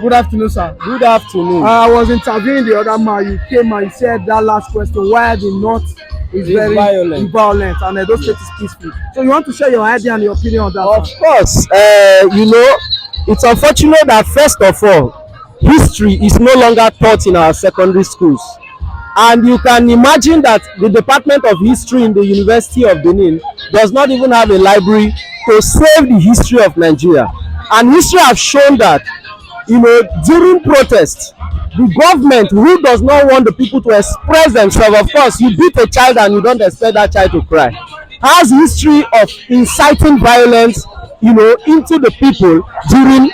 Good afternoon, sir. Good afternoon. I was interviewing the other man. You came and you said that last question why the North is very violent and those states is peaceful. So you want to share your idea and your opinion on that? Of course, it's unfortunate that first of all, history is no longer taught in our secondary schools. And you can imagine that the Department of History in the University of Benin does not even have a library to save the history of Nigeria. And history has shown that, during protests, the government who does not want the people to express themselves, of course, you beat a child and you don't expect that child to cry, has history of inciting violence, into the people during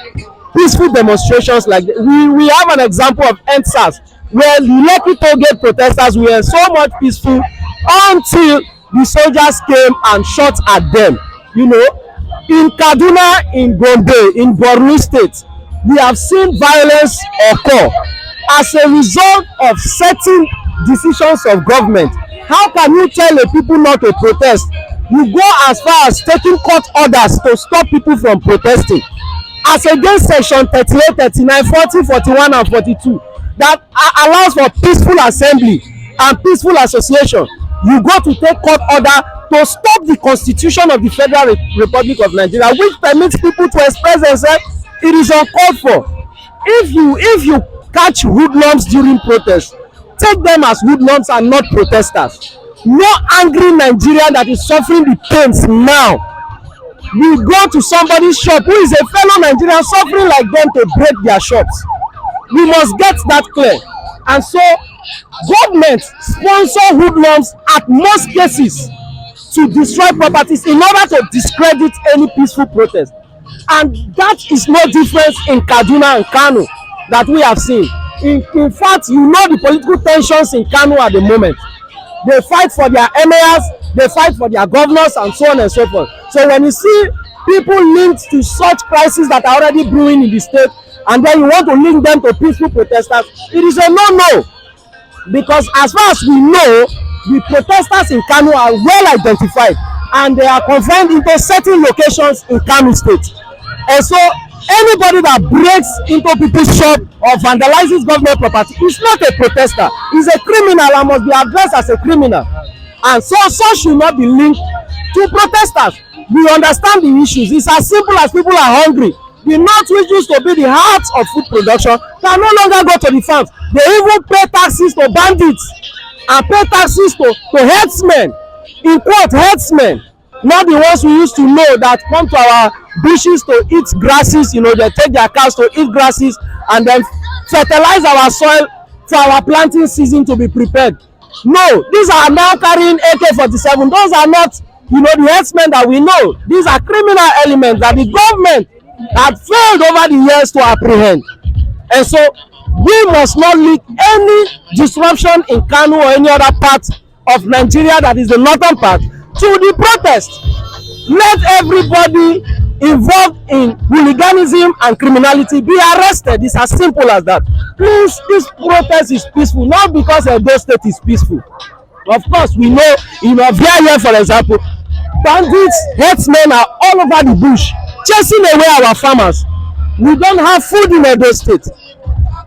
peaceful demonstrations like that. We have an example of EndSARS where the Lekki Tollgate protesters were so much peaceful until the soldiers came and shot at them. In Kaduna, in Gombe, in Borno State, we have seen violence occur as a result of certain decisions of government. How can you tell a people not to protest? You go as far as taking court orders to stop people from protesting, as against section 38, 39, 40, 41 and 42 that allows for peaceful assembly and peaceful association. You go to take court order to stop the constitution of the Federal Republic of Nigeria, which permits people to express themselves. It is uncalled for. If you catch hoodlums during protest, take them as hoodlums and not protesters. No angry Nigerian that is suffering the pains now will go to somebody's shop who is a fellow Nigerian suffering like them to break their shops. We must get that clear. And so government sponsor hoodlums at most cases to destroy properties in order to discredit any peaceful protest. And that is no difference in Kaduna and Kano that we have seen. In fact, the political tensions in Kano at the moment. They fight for their emirs, they fight for their governors, and so on and so forth. So when you see people linked to such crises that are already brewing in the state, and then you want to link them to peaceful protesters, it is a no-no. Because as far as we know, the protesters in Kano are well identified, and they are confined into certain locations in Kano State. And so anybody that breaks into people's shop or vandalizes government property is not a protester. He's a criminal and must be addressed as a criminal. And so should not be linked to protesters. We understand the issues. It's as simple as people are hungry. The North, which used to be the heart of food production, can no longer go to the farms. They even pay taxes to bandits and pay taxes to herdsmen, in quote, herdsmen. Not the ones we used to know that come to our bushes to eat grasses. They take their cows to eat grasses and then fertilize our soil for our planting season to be prepared. No, these are now carrying AK-47. Those are not, the herdsmen that we know. These are criminal elements that the government had failed over the years to apprehend. And so we must not leak any disruption in Kano or any other part of Nigeria that is the northern part to the protest. Let everybody involved in hooliganism and criminality be arrested. It's as simple as that. Please, this protest is peaceful, not because Edo State is peaceful. Of course, we know in Ovia, for example, bandits, herdsmen are all over the bush, chasing away our farmers. We don't have food in Edo State.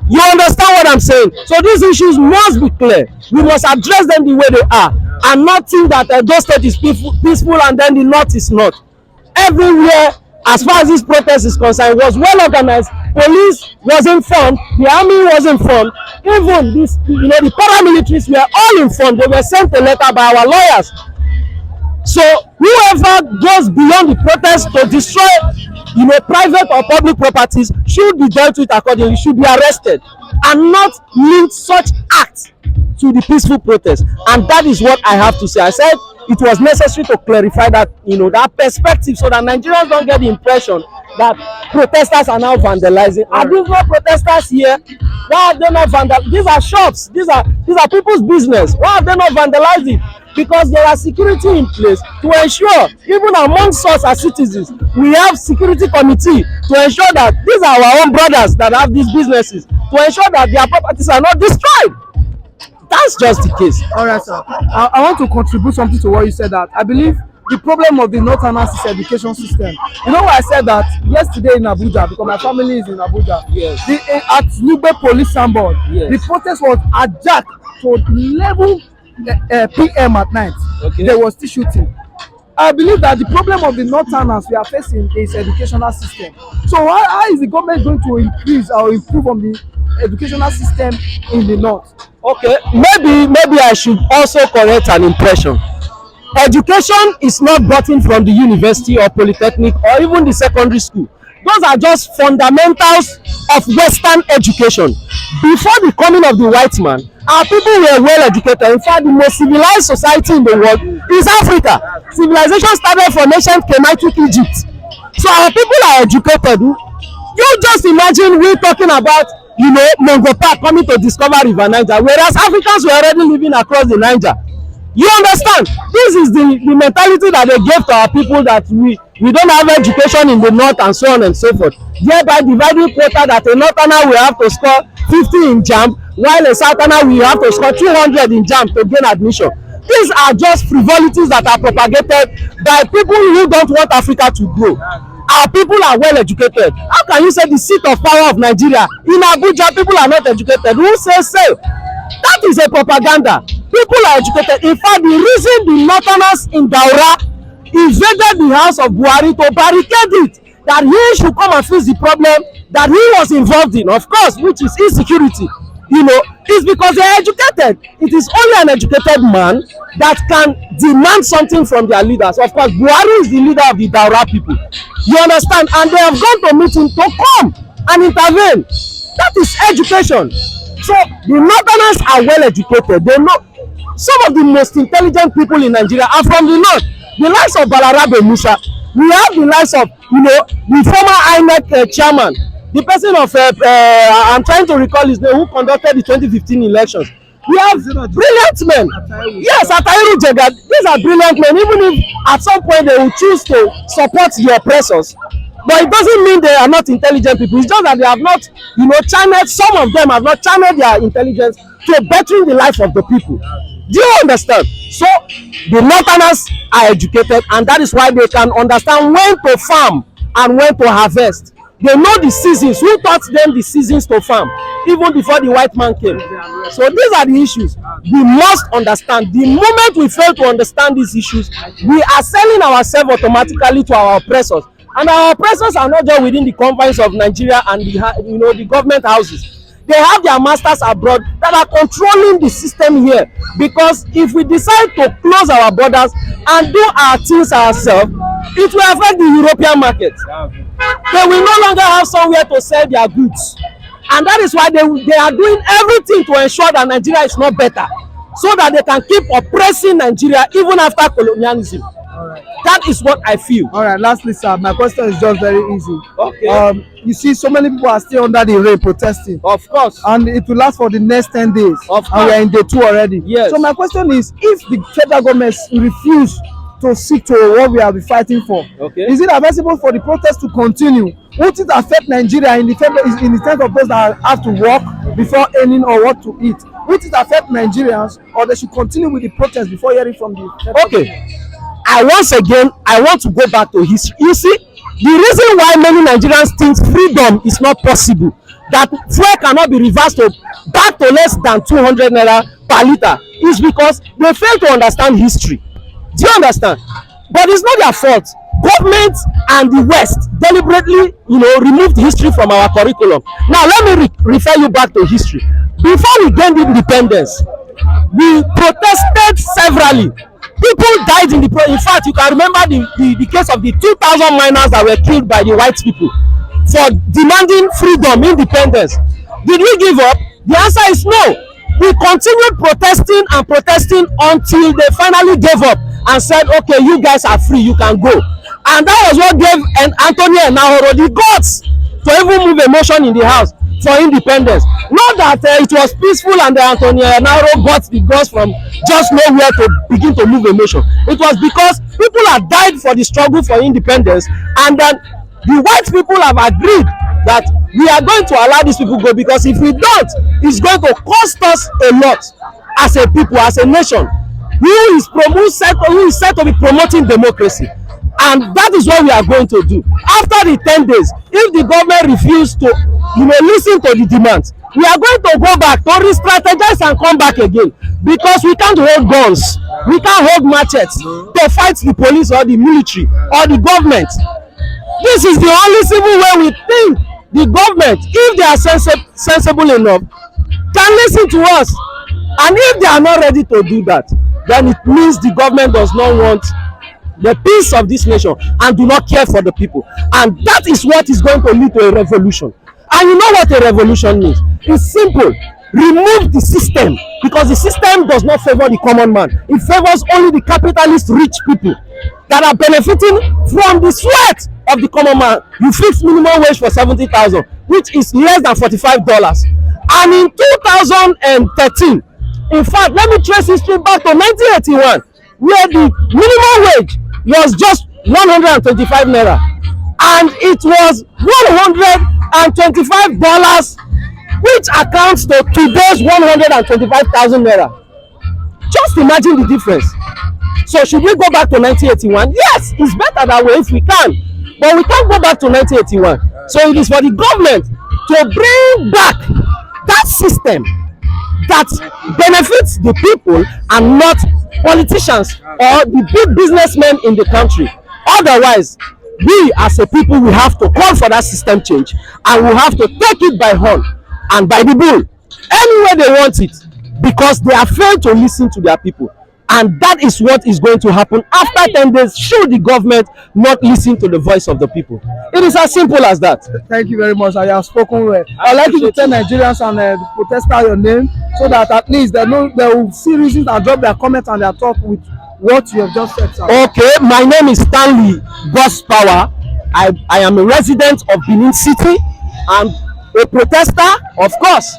You understand what I'm saying? So these issues must be clear. We must address them the way they are, and not think that Edo State is peaceful and then the North is not. Everywhere, as far as this protest is concerned, was well organized. Police was informed, the army was informed, even this, the paramilitaries were all informed. They were sent a letter by our lawyers. So whoever goes beyond the protest to destroy, private or public properties should be dealt with accordingly, should be arrested, and not link such acts to the peaceful protest. And that is what I have to say. I said it was necessary to clarify that, that perspective, so that Nigerians don't get the impression that protesters are now vandalizing. Are these not protesters here? Why have they not vandalized? These are shops. These are people's business. Why have they not vandalized it? Because there are security in place to ensure, even amongst us as citizens, we have security committee to ensure that these are our own brothers that have these businesses, to ensure that their properties are not destroyed. That's just the case. All right, sir. I want to contribute something to what you said. That I believe the problem of the northerners is education system. You know why I said that yesterday in Abuja, because my family is in Abuja. Yes. At Nugbe police sandboard, yes. the protest was adjourned to 11 p.m. at night. Okay. There was still shooting. I believe that the problem of the northerners we are facing is educational system. So how is the government going to increase or improve on the educational system in the north? Okay, maybe I should also correct an impression. Education is not gotten from the university or polytechnic or even the secondary school. Those are just fundamentals of Western education. Before the coming of the white man, our people were well educated. In fact, the most civilized society in the world is Africa. Civilization started from ancient Kemetic Egypt. So our people are educated. You just imagine we talking about, you know, Mongo Park coming to discover River Niger, whereas Africans were already living across the Niger. You understand? This is the mentality that they gave to our people, that we don't have education in the north and so on and so forth. Thereby dividing quota that a northerner will have to score 50 in JAMB, while a southerner will have to score 200 in JAMB to gain admission. These are just frivolities that are propagated by people who don't want Africa to grow. Our people are well educated. How can you say the seat of power of Nigeria in Abuja people are not educated? Who says so? That is a propaganda. People are educated. In fact, the reason the northerners in Daura invaded the house of Buhari to barricade it, that he should come and fix the problem that he was involved in, of course, which is insecurity, you know, is because they are educated. It is only an educated man that can demand something from their leaders. Of course, Buhari is the leader of the Daura people. You understand? And they have gone to meet him to come and intervene. That is education. So the northerners are well educated. They know. Some of the most intelligent people in Nigeria are from the north. The likes of Balarabe Musa. We have the likes of, you know, the former INEC chairman, the person of I'm trying to recall his name, who conducted the 2015 elections. We have brilliant men. Yes, Atahiru Jega. These are brilliant men. Even if at some point they will choose to support the oppressors, but it doesn't mean they are not intelligent people. It's just that they have not, you know, channeled. Some of them have not channeled their intelligence to bettering the life of the people. Do you understand? So the northerners are educated, and that is why they can understand when to farm and when to harvest. They know the seasons. Who taught them the seasons to farm even before the white man came? So these are the issues we must understand. The moment we fail to understand these issues, we are selling ourselves automatically to our oppressors. And our oppressors are not just within the confines of Nigeria and the government houses. They have their masters abroad that are controlling the system here. Because if we decide to close our borders and do our things ourselves, it will affect the European market. They will no longer have somewhere to sell their goods. And that is why they are doing everything to ensure that Nigeria is not better, so that they can keep oppressing Nigeria even after colonialism. Right. That is what I feel. All right, lastly, sir, my question is just very easy. Okay. You see, so many people are still under the rain protesting. Of course. And it will last for the next 10 days. Of course. And we are in day 2 already. Yes. So my question is, if the federal government refuse to stick to what we have been fighting for, okay, is it advisable for the protest to continue? Won't it affect Nigeria in the terms of those that have to work before earning or what to eat? Won't it affect Nigerians, or they should continue with the protest before hearing from the federal government? I want to go back to history. You see, the reason why many Nigerians think freedom is not possible, that fuel cannot be reversed back to less than 200 naira per liter, is because they fail to understand history. Do you understand? But it's not their fault. Government and the West deliberately, removed history from our curriculum. Now let me refer you back to history. Before we gained independence, we protested severally. People died in fact, you can remember the case of the 2,000 miners that were killed by the white people for demanding freedom, independence. Did we give up? The answer is no. We continued protesting and protesting until they finally gave up and said, okay, you guys are free, you can go. And that was what gave Anthony Enahoro the guts to even move a motion in the house for independence. Not that it was peaceful and Anthony Enahoro got the guts from just nowhere to begin to move a motion. It was because people had died for the struggle for independence, and then the white people have agreed that we are going to allow these people go, because if we don't, it's going to cost us a lot as a people, as a nation. who is said to be promoting democracy. And that is what we are going to do. After the 10 days, if the government refuse to listen to the demands, we are going to go back to re-strategize and come back again, because we can't hold guns, we can't hold machetes to fight the police or the military or the government. This is the only civil way we think the government, if they are sensible enough, can listen to us. And if they are not ready to do that, then it means the government does not want the peace of this nation and do not care for the people. And that is what is going to lead to a revolution. And you know what a revolution means? It's simple. Remove the system, because the system does not favor the common man. It favors only the capitalist rich people that are benefiting from the sweat of the common man. You fix minimum wage for 70,000, which is less than $45. And in 2013, in fact, let me trace history back to 1981, where the minimum wage was just 125 naira, and it was $125, which accounts to today's 125,000 naira. Just imagine the difference. So should we go back to 1981? Yes, it's better that way if we can, but we can't go back to 1981. So it is for the government to bring back that system that benefits the people and not politicians or the big businessmen in the country. Otherwise, we as a people, we have to call for that system change, and we have to take it by horn and by the bull anywhere they want it, because they are failed to listen to their people. And that is what is going to happen after 10 days should the government not listen to the voice of the people. It is as simple as that. Thank you very much. I have spoken well. I'd like you to tell Nigerians and the protesters your name, so that at least they will see reasons and drop their comments and their thoughts with what you have just said, sir. Okay, my name is Stanley Boss Power. I am a resident of Benin City and a protester. Of course,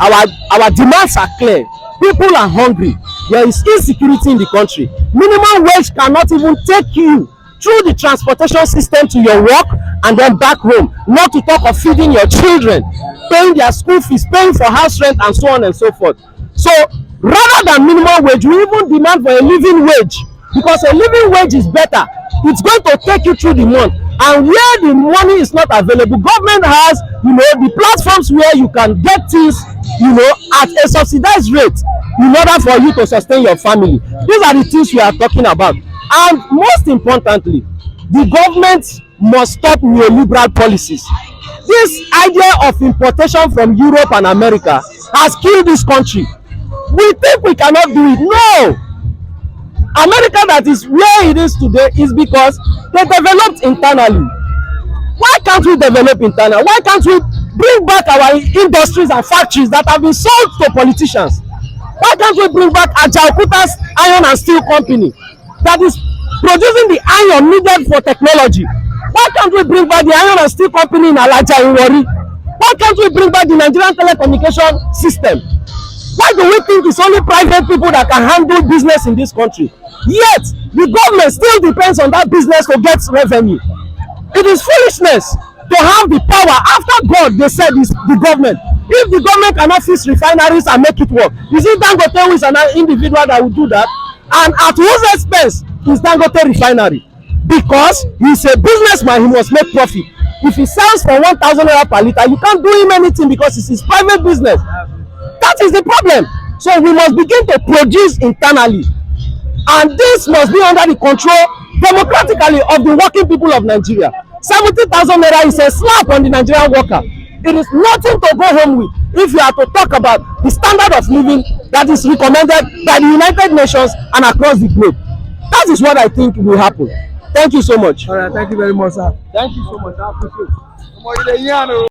our demands are clear. People are hungry. There is insecurity in the country. Minimum wage cannot even take you through the transportation system to your work and then back home, not to talk of feeding your children, paying their school fees, paying for house rent, and so on and so forth. So rather than minimum wage, we even demand for a living wage, because a living wage is better. It's going to take you through the month, and where the money is not available, government has the platforms where you can get things at a subsidized rate in order for you to sustain your family. These are the things we are talking about. And most importantly, the government must stop neoliberal policies. This idea of importation from Europe and America has killed this country. We think we cannot do it. No! America, that is where it is today, is because they developed internally. Why can't we develop internally? Why can't we bring back our industries and factories that have been sold to politicians? Why can't we bring back Ajaokuta's Iron and Steel Company that is producing the iron needed for technology? Why can't we bring back the Iron and Steel Company in Alaja in Warri? Why can't we bring back the Nigerian telecommunication system? Why do we think it's only private people that can handle business in this country? Yet, the government still depends on that business to get revenue. It is foolishness to have the power. After God, they said, is the government. If the government cannot fix refineries and make it work, is it Dangote who is an individual that will do that? And at whose expense is Dangote refinery? Because he's a businessman, he must make profit. If he sells for 1,000 naira per liter, you can't do him anything because it's his private business. That is the problem. So we must begin to produce internally, and this must be under the control democratically of the working people of Nigeria. 70,000 naira is a slap on the Nigerian worker. It is nothing to go home with if you are to talk about the standard of living that is recommended by the United Nations and across the globe. That is what I think will happen. Thank you so much. All right, thank you very much, sir. Thank you so much. I appreciate it.